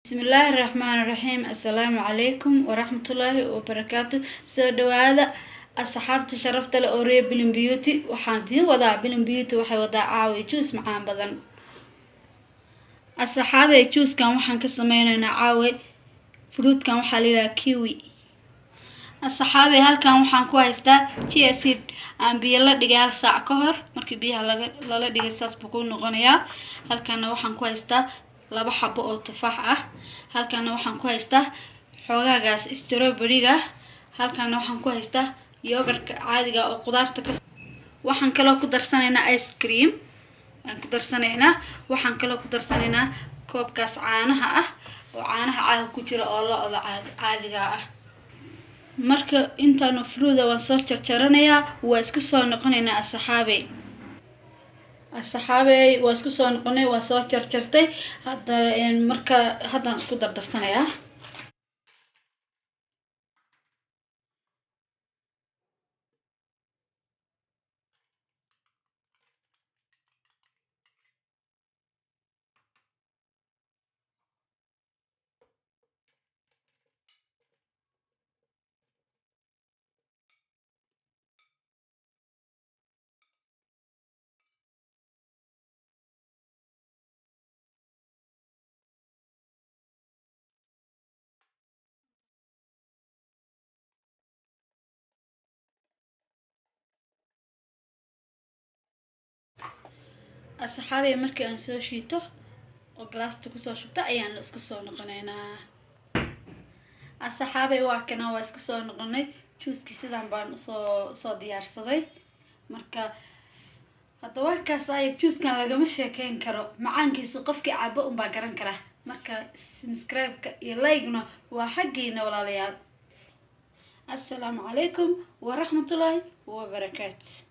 بسم الله الرحمن الرحيم. السلام عليكم ورحمة الله وبركاته. سو دوادا أصحاب تشرفت لأوري بلن بيوتي وحانتين وضع بلن بيوتي وحي وضع عاوي جوس معان بدن الصحابة جوس كان وحان كسمينينا عاوي فروت كان وحاليلا كيوي الصحابة هل كان وحان كويستا تي أسيد aan biyo la dhigay hal saac ka hor markii biyaha lala dhigay saas buu ku noqonayaa halkaana waxaan ku haystaa laba xabo oo tufaax ah halkaana waxaan ku haystaa xoogagaas strawberry-ga halkaana waxaan ku haystaa yogurt caadiga oo qudaarta ka waxaan kale ku darsanaynaa ice cream waxaan kale ku darsanaynaa koobkaas caanaha ah oo caanaha caaga ku jira oo lo'da caadiga ah marka intaanu fruuda waan soo jarjaranayaa waa isku soo noqonaynaa asxaabey waa isku soo noqonay waa soo jarjartay marka haddaan isku dardarsanayaa asxaabey markii aan soo shiito oo glaasta ku soo shubta ayaan isku soo noqonaynaa asxaabey waa kana waa isku soo noqonay juice sidaan baan soo diyaarsaday marka hadda waa kaas ay juice-kan lagama sheekeyn karo macaankiisa qofkii cabo un baa garan kara marka subscribe-ka iyo like-na waa xaggiina walaalayaal assalaamu calaykum waraxmatullaahi wabarakaatu